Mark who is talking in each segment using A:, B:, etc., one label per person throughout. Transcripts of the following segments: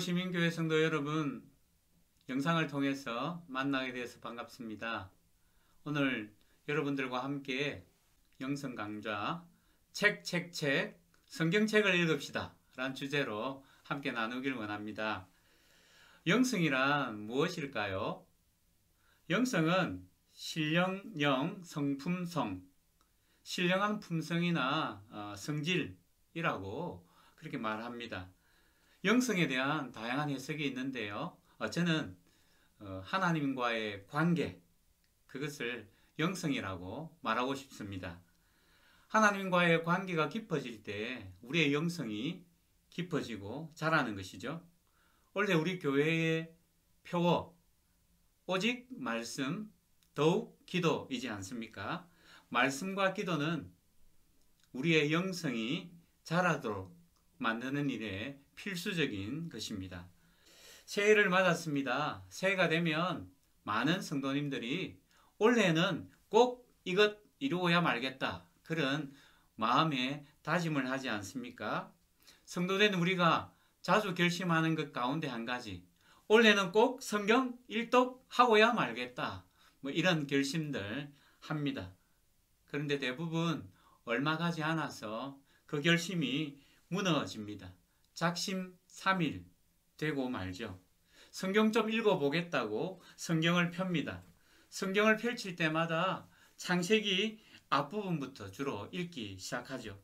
A: 서울시민교회 성도 여러분, 영상을 통해서 만나게 되어서 반갑습니다. 오늘 여러분들과 함께 영성 강좌 책 성경책을 읽읍시다 라는 주제로 함께 나누길 원합니다. 영성이란 무엇일까요? 영성은 신령영, 성품성, 신령한 품성이나 성질이라고 그렇게 말합니다. 영성에 대한 다양한 해석이 있는데요. 저는 하나님과의 관계, 그것을 영성이라고 말하고 싶습니다. 하나님과의 관계가 깊어질 때 우리의 영성이 깊어지고 자라는 것이죠. 원래 우리 교회의 표어, 오직 말씀, 더욱 기도이지 않습니까? 말씀과 기도는 우리의 영성이 자라도록 만드는 일에 필수적인 것입니다. 새해를 맞았습니다. 새해가 되면 많은 성도님들이 올해는 꼭 이것 이루어야 말겠다, 그런 마음의 다짐을 하지 않습니까? 성도된 우리가 자주 결심하는 것 가운데 한 가지, 올해는 꼭 성경 일독 하고야 말겠다, 이런 결심들 합니다. 그런데 대부분 얼마 가지 않아서 그 결심이 무너집니다. 작심삼일 되고 말죠. 성경 좀 읽어보겠다고 성경을 펴니다. 성경을 펼칠 때마다 창세기 앞부분부터 주로 읽기 시작하죠.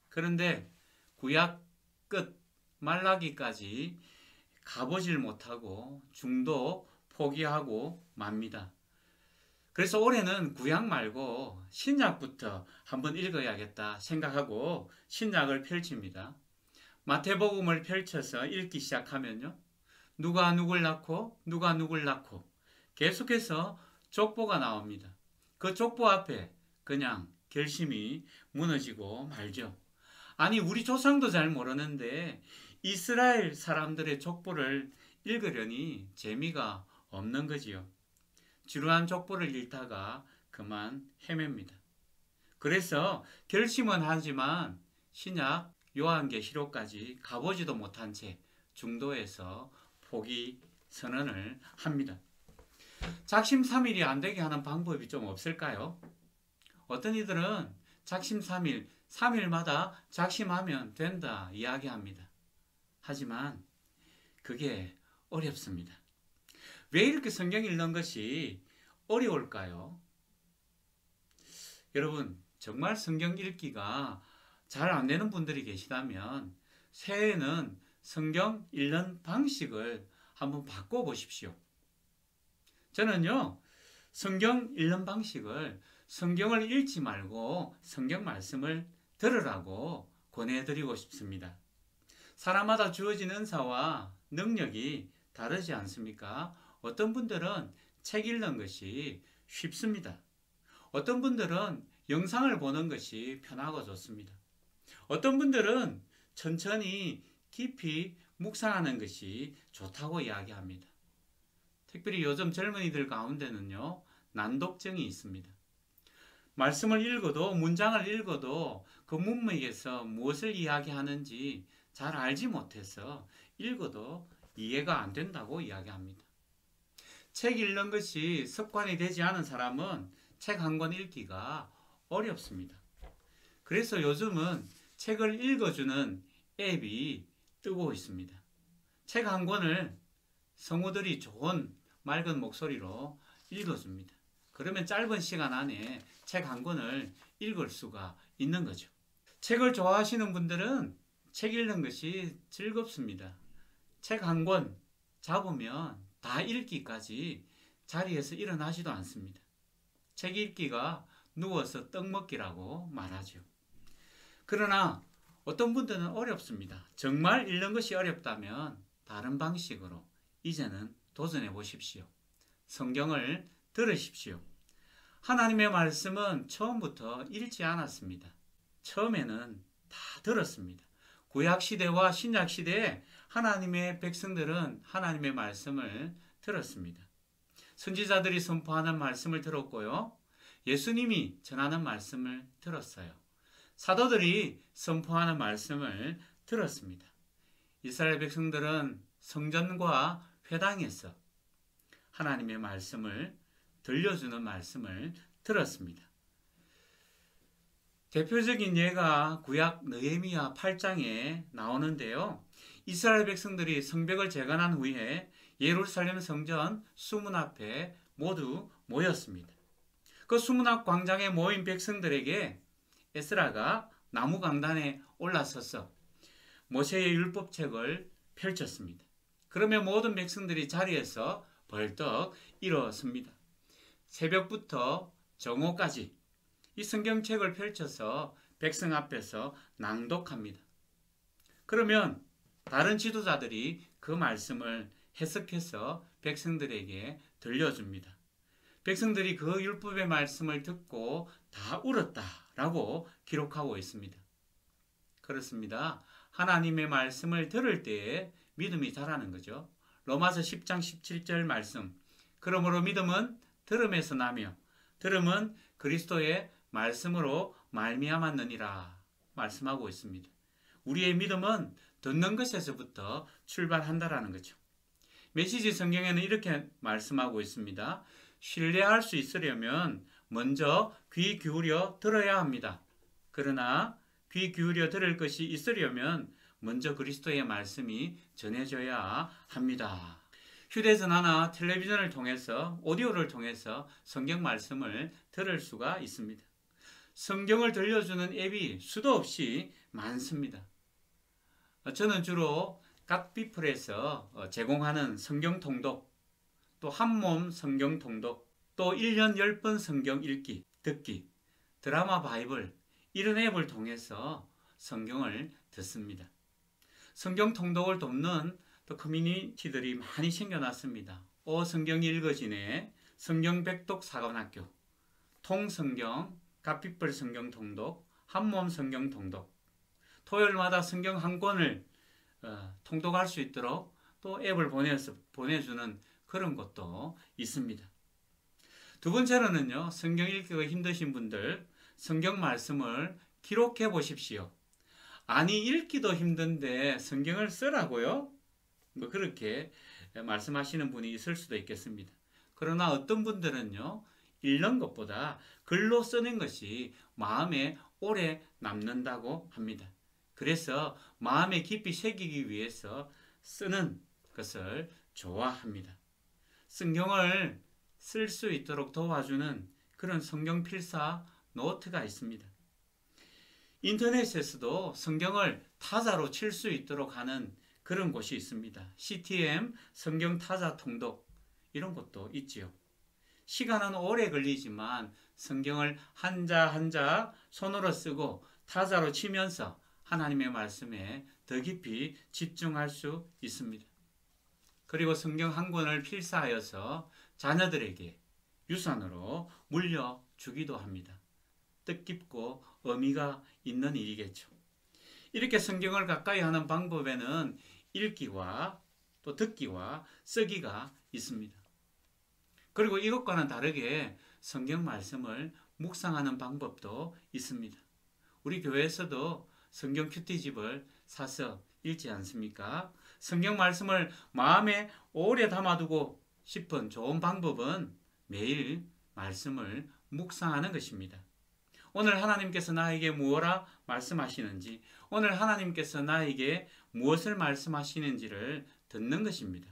A: 그런데 구약 끝 말라기까지 가보질 못하고 중도 포기하고 맙니다. 그래서 올해는 구약 말고 신약부터 한번 읽어야겠다 생각하고 신약을 펼칩니다. 마태복음을 펼쳐서 읽기 시작하면요, 누가 누굴 낳고 누가 누굴 낳고 계속해서 족보가 나옵니다. 그 족보 앞에 그냥 결심이 무너지고 말죠. 아니, 우리 조상도 잘 모르는데 이스라엘 사람들의 족보를 읽으려니 재미가 없는 거지요. 지루한 족보를 읽다가 그만 헤맵니다. 그래서 결심은 하지만 신약 요한계시록까지 가보지도 못한 채 중도에서 포기 선언을 합니다. 작심삼일이 안 되게 하는 방법이 좀 없을까요? 어떤 이들은 작심삼일, 3일마다 작심하면 된다 이야기합니다. 하지만 그게 어렵습니다. 왜 이렇게 성경 읽는 것이 어려울까요? 여러분, 정말 성경 읽기가 잘 안 되는 분들이 계시다면 새해에는 성경 읽는 방식을 한번 바꿔보십시오. 저는요, 성경 읽는 방식을 성경을 읽지 말고 성경 말씀을 들으라고 권해드리고 싶습니다. 사람마다 주어진 은사와 능력이 다르지 않습니까? 어떤 분들은 책 읽는 것이 쉽습니다. 어떤 분들은 영상을 보는 것이 편하고 좋습니다. 어떤 분들은 천천히 깊이 묵상하는 것이 좋다고 이야기합니다. 특별히 요즘 젊은이들 가운데는요, 난독증이 있습니다. 말씀을 읽어도, 문장을 읽어도 그 문맥에서 무엇을 이야기하는지 잘 알지 못해서 읽어도 이해가 안 된다고 이야기합니다. 책 읽는 것이 습관이 되지 않은 사람은 책 한 권 읽기가 어렵습니다. 그래서 요즘은 책을 읽어주는 앱이 뜨고 있습니다. 책 한 권을 성우들이 좋은 맑은 목소리로 읽어줍니다. 그러면 짧은 시간 안에 책 한 권을 읽을 수가 있는 거죠. 책을 좋아하시는 분들은 책 읽는 것이 즐겁습니다. 책 한 권 잡으면 다 읽기까지 자리에서 일어나지도 않습니다. 책 읽기가 누워서 떡 먹기라고 말하죠. 그러나 어떤 분들은 어렵습니다. 정말 읽는 것이 어렵다면 다른 방식으로 이제는 도전해 보십시오. 성경을 들으십시오. 하나님의 말씀은 처음부터 읽지 않았습니다. 처음에는 다 들었습니다. 구약시대와 신약시대에 하나님의 백성들은 하나님의 말씀을 들었습니다. 선지자들이 선포하는 말씀을 들었고요, 예수님이 전하는 말씀을 들었어요. 사도들이 선포하는 말씀을 들었습니다. 이스라엘 백성들은 성전과 회당에서 하나님의 말씀을 들려주는 말씀을 들었습니다. 대표적인 예가 구약 느헤미야 8장에 나오는데요. 이스라엘 백성들이 성벽을 재건한 후에 예루살렘 성전 수문 앞에 모두 모였습니다. 그 수문 앞 광장에 모인 백성들에게 에스라가 나무 강단에 올라서서 모세의 율법책을 펼쳤습니다. 그러면 모든 백성들이 자리에서 벌떡 일어섭니다. 새벽부터 정오까지 이 성경책을 펼쳐서 백성 앞에서 낭독합니다. 그러면 다른 지도자들이 그 말씀을 해석해서 백성들에게 들려줍니다. 백성들이 그 율법의 말씀을 듣고 다 울었다라고 기록하고 있습니다. 그렇습니다. 하나님의 말씀을 들을 때에 믿음이 자라는 거죠. 로마서 10장 17절 말씀. 그러므로 믿음은 들음에서 나며 들음은 그리스도의 말씀으로 말미암았느니라 말씀하고 있습니다. 우리의 믿음은 듣는 것에서부터 출발한다라는 거죠. 메시지 성경에는 이렇게 말씀하고 있습니다. 신뢰할 수 있으려면 먼저 귀 기울여 들어야 합니다. 그러나 귀 기울여 들을 것이 있으려면 먼저 그리스도의 말씀이 전해져야 합니다. 휴대전화나 텔레비전을 통해서 오디오를 통해서 성경 말씀을 들을 수가 있습니다. 성경을 들려주는 앱이 수도 없이 많습니다. 저는 주로 갓비플에서 제공하는 성경 통독, 또 한몸 성경 통독, 또 1년 10번 성경 읽기, 듣기, 드라마 바이블 이런 앱을 통해서 성경을 듣습니다. 성경 통독을 돕는 또 커뮤니티들이 많이 생겨났습니다. 성경이 읽어지네, 성경 백독 사관학교, 통성경, 갓비플 성경 통독, 한몸 성경 통독, 토요일마다 성경 한 권을 통독할 수 있도록 또 앱을 보내주는 그런 것도 있습니다. 두 번째로는요, 성경 읽기가 힘드신 분들 성경 말씀을 기록해 보십시오. 아니 읽기도 힘든데 성경을 쓰라고요? 그렇게 말씀하시는 분이 있을 수도 있겠습니다. 그러나 어떤 분들은요, 읽는 것보다 글로 쓰는 것이 마음에 오래 남는다고 합니다. 그래서 마음에 깊이 새기기 위해서 쓰는 것을 좋아합니다. 성경을 쓸 수 있도록 도와주는 그런 성경 필사 노트가 있습니다. 인터넷에서도 성경을 타자로 칠 수 있도록 하는 그런 곳이 있습니다. CTM 성경 타자 통독 이런 것도 있지요. 시간은 오래 걸리지만 성경을 한자 한자 손으로 쓰고 타자로 치면서 하나님의 말씀에 더 깊이 집중할 수 있습니다. 그리고 성경 한 권을 필사하여서 자녀들에게 유산으로 물려주기도 합니다. 뜻깊고 의미가 있는 일이겠죠. 이렇게 성경을 가까이 하는 방법에는 읽기와 또 듣기와 쓰기가 있습니다. 그리고 이것과는 다르게 성경 말씀을 묵상하는 방법도 있습니다. 우리 교회에서도 성경 큐티집을 사서 읽지 않습니까? 성경 말씀을 마음에 오래 담아두고 싶은 좋은 방법은 매일 말씀을 묵상하는 것입니다. 오늘 하나님께서 나에게 무엇라 말씀하시는지, 오늘 하나님께서 나에게 무엇을 말씀하시는지를 듣는 것입니다.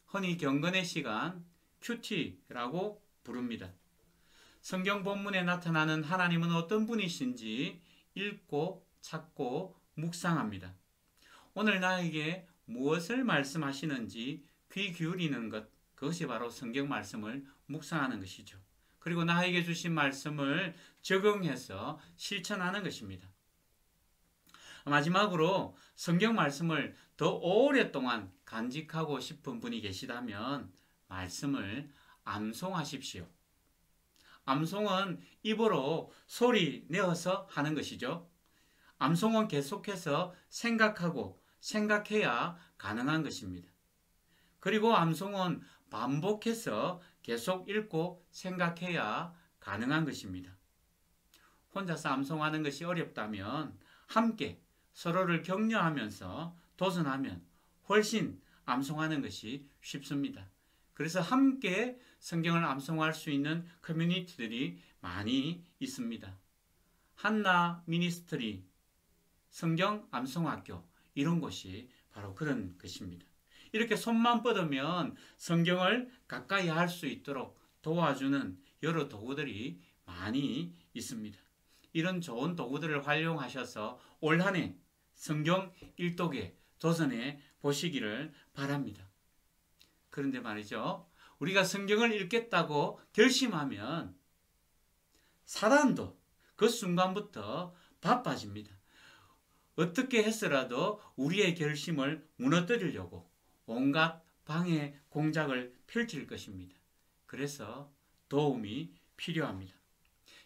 A: 흔히 경건의 시간, 큐티라고 부릅니다. 성경 본문에 나타나는 하나님은 어떤 분이신지 읽고 찾고 묵상합니다. 오늘 나에게 무엇을 말씀하시는지 귀 기울이는 것, 그것이 바로 성경 말씀을 묵상하는 것이죠. 그리고 나에게 주신 말씀을 적용해서 실천하는 것입니다. 마지막으로 성경 말씀을 더 오랫동안 간직하고 싶은 분이 계시다면 말씀을 암송하십시오. 암송은 입으로 소리 내어서 하는 것이죠. 암송은 계속해서 생각하고 생각해야 가능한 것입니다. 그리고 암송은 반복해서 계속 읽고 생각해야 가능한 것입니다. 혼자서 암송하는 것이 어렵다면 함께 서로를 격려하면서 도전하면 훨씬 암송하는 것이 쉽습니다. 그래서 함께 성경을 암송할 수 있는 커뮤니티들이 많이 있습니다. 한나 미니스트리, 성경 암송학교, 이런 곳이 바로 그런 것입니다. 이렇게 손만 뻗으면 성경을 가까이 할 수 있도록 도와주는 여러 도구들이 많이 있습니다. 이런 좋은 도구들을 활용하셔서 올 한 해 성경 일독에 도전해 보시기를 바랍니다. 그런데 말이죠, 우리가 성경을 읽겠다고 결심하면 사단도 그 순간부터 바빠집니다. 어떻게 해서라도 우리의 결심을 무너뜨리려고 온갖 방해 공작을 펼칠 것입니다. 그래서 도움이 필요합니다.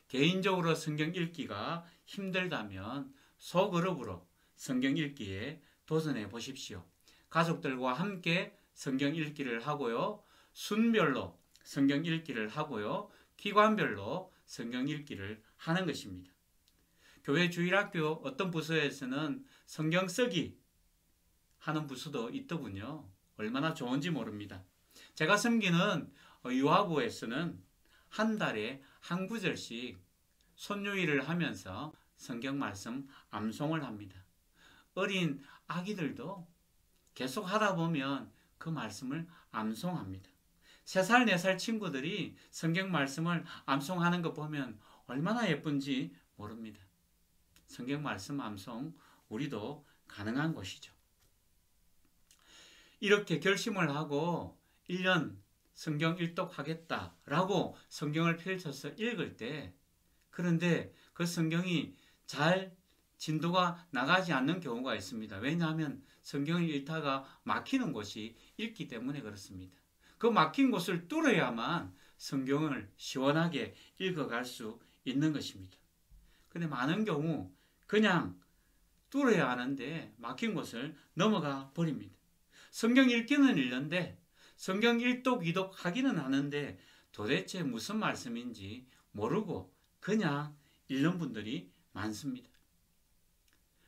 A: 개인적으로 성경 읽기가 힘들다면 소그룹으로 성경 읽기에 도전해 보십시오. 가족들과 함께 성경 읽기를 하고요. 순별로 성경 읽기를 하고요. 기관별로 성경 읽기를 하는 것입니다. 교회 주일학교 어떤 부서에서는 성경 쓰기 하는 부서도 있더군요. 얼마나 좋은지 모릅니다. 제가 섬기는 유아부에서는 한 달에 한 구절씩 손유일을 하면서 성경 말씀 암송을 합니다. 어린 아기들도 계속 하다 보면 그 말씀을 암송합니다. 3살, 4살 친구들이 성경 말씀을 암송하는 거 보면 얼마나 예쁜지 모릅니다. 성경 말씀 암송 우리도 가능한 것이죠. 이렇게 결심을 하고 1년 성경 일독하겠다라고 성경을 펼쳐서 읽을 때, 그런데 그 성경이 잘 진도가 나가지 않는 경우가 있습니다. 왜냐하면 성경을 읽다가 막히는 곳이 있기 때문에 그렇습니다. 그 막힌 곳을 뚫어야만 성경을 시원하게 읽어갈 수 있는 것입니다. 그런데 많은 경우 그냥 뚫어야 하는데 막힌 곳을 넘어가 버립니다. 성경 읽기는 읽는데 성경 일독, 이독 하기는 하는데 도대체 무슨 말씀인지 모르고 그냥 읽는 분들이 많습니다.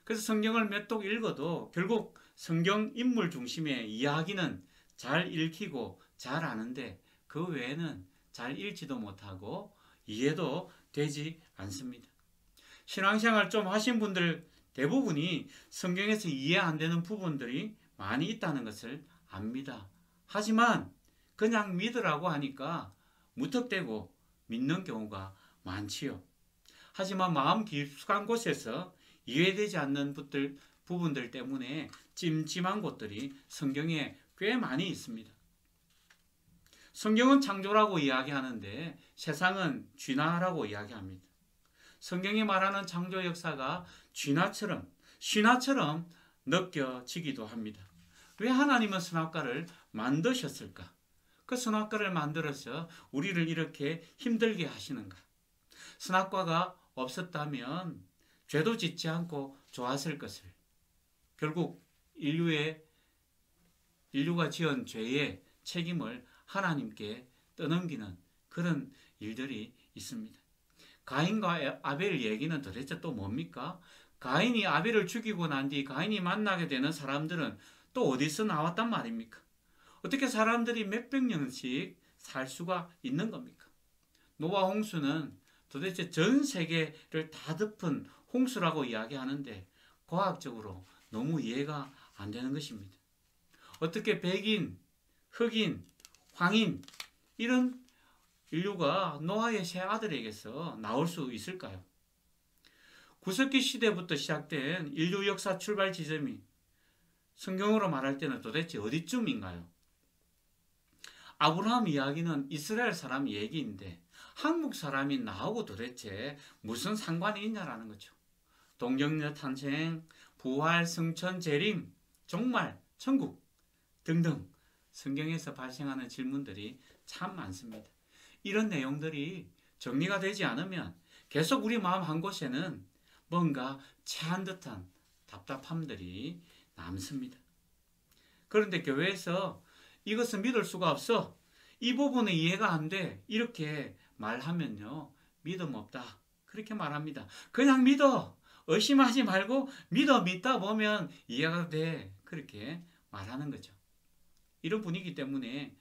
A: 그래서 성경을 몇 독 읽어도 결국 성경 인물 중심의 이야기는 잘 읽히고 잘 아는데 그 외에는 잘 읽지도 못하고 이해도 되지 않습니다. 신앙생활 좀 하신 분들 대부분이 성경에서 이해 안 되는 부분들이 많이 있다는 것을 압니다. 하지만 그냥 믿으라고 하니까 무턱대고 믿는 경우가 많지요. 하지만 마음 깊숙한 곳에서 이해되지 않는 부분들 때문에 찜찜한 곳들이 성경에 꽤 많이 있습니다. 성경은 창조라고 이야기하는데 세상은 쥐나라고 이야기합니다. 성경이 말하는 창조 역사가 쥐나처럼, 신화처럼 느껴지기도 합니다. 왜 하나님은 선악과를 만드셨을까? 그 선악과를 만들어서 우리를 이렇게 힘들게 하시는가? 선악과가 없었다면 죄도 짓지 않고 좋았을 것을, 결국 인류가 지은 죄의 책임을 하나님께 떠넘기는 그런 일들이 있습니다. 가인과 아벨 얘기는 도대체 또 뭡니까? 가인이 아벨을 죽이고 난 뒤 가인이 만나게 되는 사람들은 또 어디서 나왔단 말입니까? 어떻게 사람들이 몇백 년씩 살 수가 있는 겁니까? 노아 홍수는 도대체 전 세계를 다 덮은 홍수라고 이야기하는데 과학적으로 너무 이해가 안 되는 것입니다. 어떻게 백인, 흑인, 황인 이런 인류가 노아의 세 아들에게서 나올 수 있을까요? 구석기 시대부터 시작된 인류 역사 출발 지점이 성경으로 말할 때는 도대체 어디쯤인가요? 아브라함 이야기는 이스라엘 사람 얘기인데 한국 사람이 나하고 도대체 무슨 상관이 있냐라는 거죠. 동정녀 탄생, 부활, 승천, 재림, 종말, 천국 등등 성경에서 발생하는 질문들이 참 많습니다. 이런 내용들이 정리가 되지 않으면 계속 우리 마음 한 곳에는 뭔가 체한 듯한 답답함들이 남습니다. 그런데 교회에서 이것은 믿을 수가 없어, 이 부분은 이해가 안 돼, 이렇게 말하면요 믿음 없다 그렇게 말합니다. 그냥 믿어, 의심하지 말고 믿다 보면 이해가 돼, 그렇게 말하는 거죠. 이런 분위기 때문에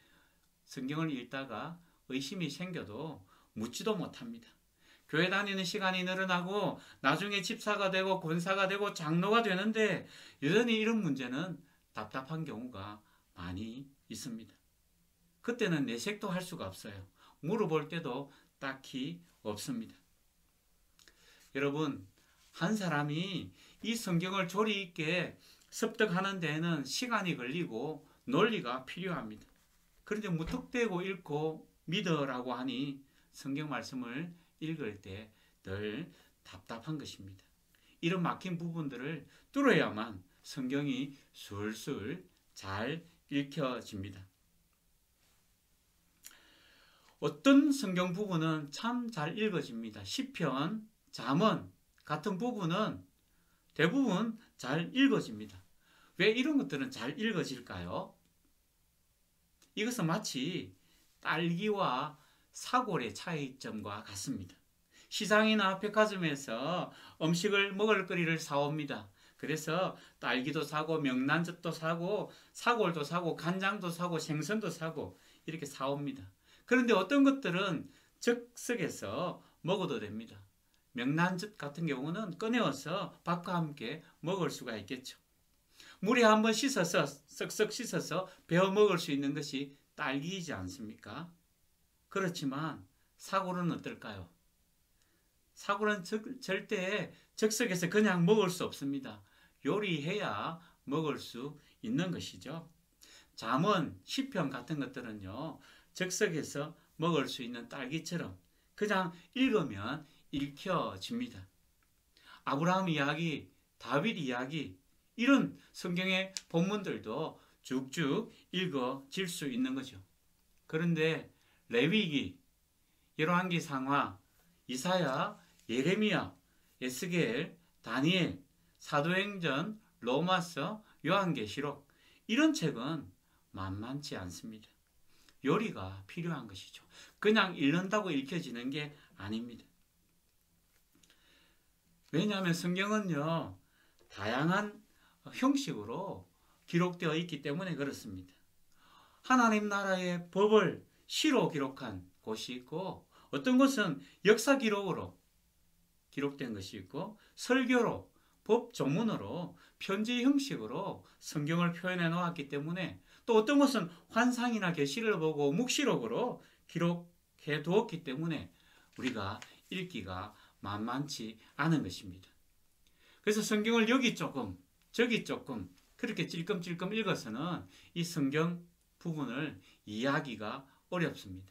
A: 성경을 읽다가 의심이 생겨도 묻지도 못합니다. 교회 다니는 시간이 늘어나고 나중에 집사가 되고 권사가 되고 장로가 되는데 여전히 이런 문제는 답답한 경우가 많이 있습니다. 그때는 내색도 할 수가 없어요. 물어볼 때도 딱히 없습니다. 여러분, 한 사람이 이 성경을 조리 있게 습득하는 데에는 시간이 걸리고 논리가 필요합니다. 그런데 무턱대고 읽고 믿으라고 하니 성경 말씀을 읽을 때 늘 답답한 것입니다. 이런 막힌 부분들을 뚫어야만 성경이 술술 잘 읽혀집니다. 어떤 성경 부분은 참 잘 읽어집니다. 시편, 잠언 같은 부분은 대부분 잘 읽어집니다. 왜 이런 것들은 잘 읽어질까요? 이것은 마치 딸기와 사골의 차이점과 같습니다. 시장이나 백화점에서 음식을 먹을 거리를 사옵니다. 그래서 딸기도 사고 명란젓도 사고 사골도 사고 간장도 사고 생선도 사고 이렇게 사옵니다. 그런데 어떤 것들은 즉석에서 먹어도 됩니다. 명란젓 같은 경우는 꺼내어서 밥과 함께 먹을 수가 있겠죠. 물에 한번 씻어서 쓱쓱 씻어서 베어 먹을 수 있는 것이 딸기이지 않습니까? 그렇지만 사골은 어떨까요? 사골은 절대 즉석에서 그냥 먹을 수 없습니다. 요리해야 먹을 수 있는 것이죠. 잠언, 시편 같은 것들은요, 즉석에서 먹을 수 있는 딸기처럼 그냥 읽으면 읽혀집니다. 아브라함 이야기, 다윗 이야기, 이런 성경의 본문들도 쭉쭉 읽어질 수 있는 거죠. 그런데 레위기, 열왕기 상하, 이사야, 예레미야, 에스겔, 다니엘, 사도행전, 로마서, 요한계시록 이런 책은 만만치 않습니다. 요리가 필요한 것이죠. 그냥 읽는다고 읽혀지는 게 아닙니다. 왜냐하면 성경은요, 다양한 형식으로 기록되어 있기 때문에 그렇습니다. 하나님 나라의 법을 시로 기록한 곳이 있고 어떤 것은 역사 기록으로 기록된 것이 있고 설교로 법 조문으로 편지 형식으로 성경을 표현해 놓았기 때문에 또 어떤 것은 환상이나 계시를 보고 묵시록으로 기록해 두었기 때문에 우리가 읽기가 만만치 않은 것입니다. 그래서 성경을 여기 조금 저기 조금 그렇게 찔끔찔끔 읽어서는 이 성경 부분을 이해하기가 어렵습니다.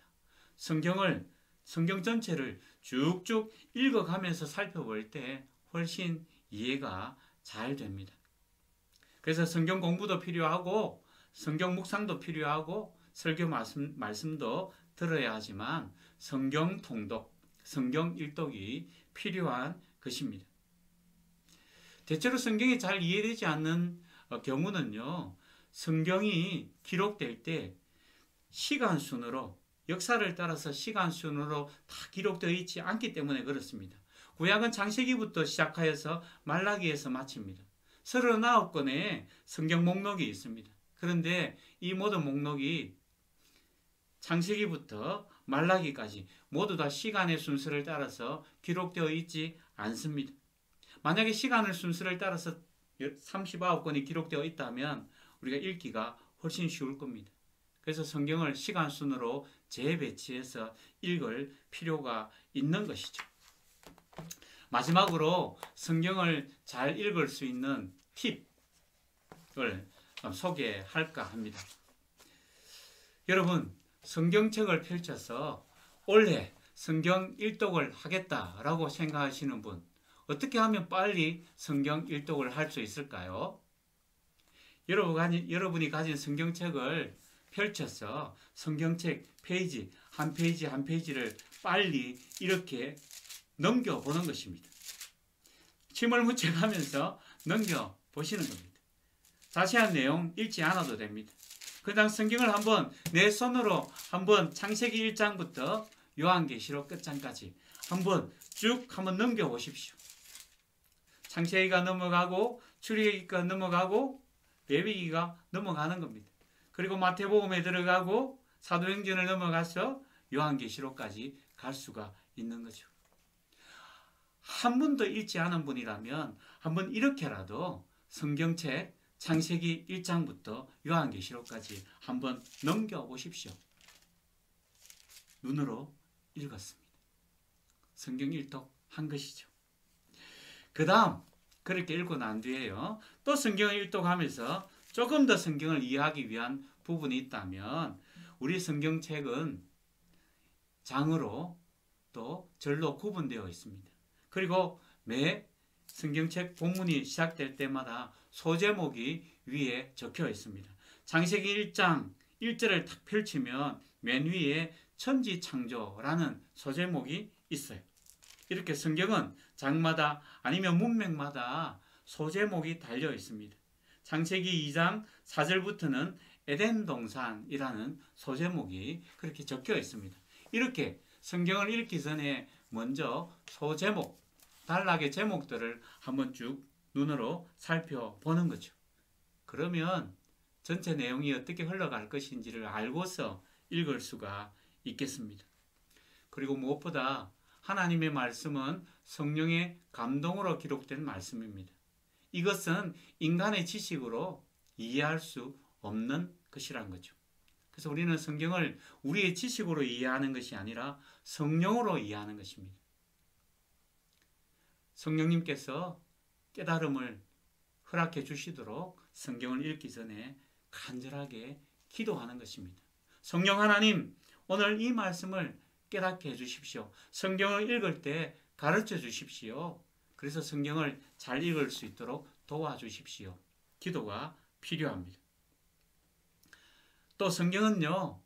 A: 성경 전체를 쭉쭉 읽어가면서 살펴볼 때 훨씬 이해가 잘 됩니다. 그래서 성경 공부도 필요하고 성경 묵상도 필요하고 설교 말씀도 들어야 하지만 성경 통독, 성경 일독이 필요한 것입니다. 대체로 성경이 잘 이해되지 않는 경우는요, 성경이 기록될 때 시간 순으로 역사를 따라서 시간 순으로 다 기록되어 있지 않기 때문에 그렇습니다. 구약은 창세기부터 시작하여서 말라기에서 마칩니다. 39권의 성경 목록이 있습니다. 그런데 이 모든 목록이 창세기부터 말라기까지 모두 다 시간의 순서를 따라서 기록되어 있지 않습니다. 만약에 시간의 순서를 따라서 39권이 기록되어 있다면 우리가 읽기가 훨씬 쉬울 겁니다. 그래서 성경을 시간 순으로 재배치해서 읽을 필요가 있는 것이죠. 마지막으로 성경을 잘 읽을 수 있는 팁을 소개할까 합니다. 여러분, 성경책을 펼쳐서 올해 성경 일독을 하겠다라고 생각하시는 분, 어떻게 하면 빨리 성경 일독을 할 수 있을까요? 여러분이 가진 성경책을 펼쳐서 성경책 페이지 한 페이지를 빨리 이렇게 넘겨보는 것입니다. 침을 묻혀가면서 넘겨보시는 겁니다. 자세한 내용 읽지 않아도 됩니다. 그냥 성경을 한번 내 손으로 한번 창세기 1장부터 요한계시록 끝장까지 한번 쭉 한번 넘겨보십시오. 창세기가 넘어가고 출애굽기가 넘어가고 레위기가 넘어가는 겁니다. 그리고 마태복음에 들어가고 사도행전을 넘어가서 요한계시록까지 갈 수가 있는 거죠. 한 번도 읽지 않은 분이라면 한번 이렇게라도 성경책 창세기 1장부터 요한계시록까지 한번 넘겨보십시오. 눈으로 읽었습니다. 성경 일독한 것이죠. 그 다음 그렇게 읽고 난 뒤에요. 또 성경을 일독하면서 조금 더 성경을 이해하기 위한 부분이 있다면 우리 성경책은 장으로 또 절로 구분되어 있습니다. 그리고 매 성경책 본문이 시작될 때마다 소제목이 위에 적혀 있습니다. 창세기 1장 1절을 탁 펼치면 맨 위에 천지창조라는 소제목이 있어요. 이렇게 성경은 장마다 아니면 문맥마다 소제목이 달려 있습니다. 창세기 2장 4절부터는 에덴 동산이라는 소제목이 그렇게 적혀 있습니다. 이렇게 성경을 읽기 전에 먼저 소제목, 단락의 제목들을 한번 쭉 눈으로 살펴보는 거죠. 그러면 전체 내용이 어떻게 흘러갈 것인지를 알고서 읽을 수가 있겠습니다. 그리고 무엇보다 하나님의 말씀은 성령의 감동으로 기록된 말씀입니다. 이것은 인간의 지식으로 이해할 수 없는 것이란 거죠. 그래서 우리는 성경을 우리의 지식으로 이해하는 것이 아니라 성령으로 이해하는 것입니다. 성령님께서 깨달음을 허락해 주시도록 성경을 읽기 전에 간절하게 기도하는 것입니다. 성령 하나님, 오늘 이 말씀을 깨닫게 해주십시오. 성경을 읽을 때 가르쳐 주십시오. 그래서 성경을 잘 읽을 수 있도록 도와주십시오. 기도가 필요합니다. 또 성경은요,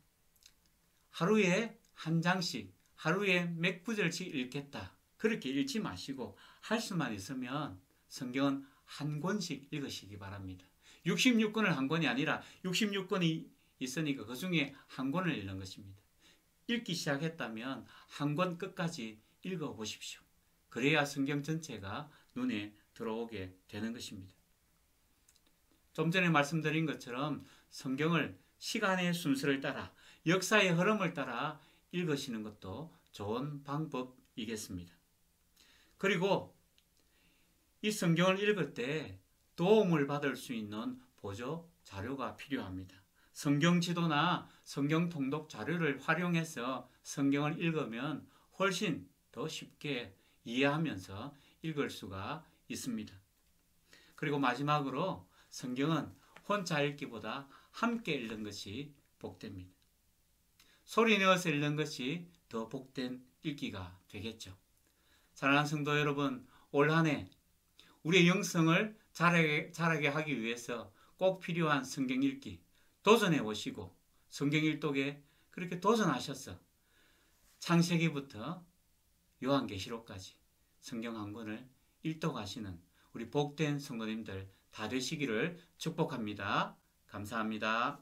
A: 하루에 한 장씩, 하루에 몇 구절씩 읽겠다. 그렇게 읽지 마시고 할 수만 있으면 성경은 한 권씩 읽으시기 바랍니다. 66권을 한 권이 아니라 66권이 있으니까 그 중에 한 권을 읽는 것입니다. 읽기 시작했다면 한 권 끝까지 읽어보십시오. 그래야 성경 전체가 눈에 들어오게 되는 것입니다. 좀 전에 말씀드린 것처럼 성경을 시간의 순서를 따라 역사의 흐름을 따라 읽으시는 것도 좋은 방법이겠습니다. 그리고 이 성경을 읽을 때 도움을 받을 수 있는 보조 자료가 필요합니다. 성경 지도나 성경 통독 자료를 활용해서 성경을 읽으면 훨씬 더 쉽게 이해하면서 읽을 수가 있습니다. 그리고 마지막으로 성경은 혼자 읽기보다 함께 읽는 것이 복됩니다. 소리 내어서 읽는 것이 더 복된 읽기가 되겠죠. 사랑하는 성도 여러분, 올 한 해 우리의 영성을 자라게 하기 위해서 꼭 필요한 성경 읽기 도전해 보시고 성경 일독에 그렇게 도전하셔서 창세기부터 요한계시록까지 성경 한 권을 일독하시는 우리 복된 성도님들 다 되시기를 축복합니다. 감사합니다.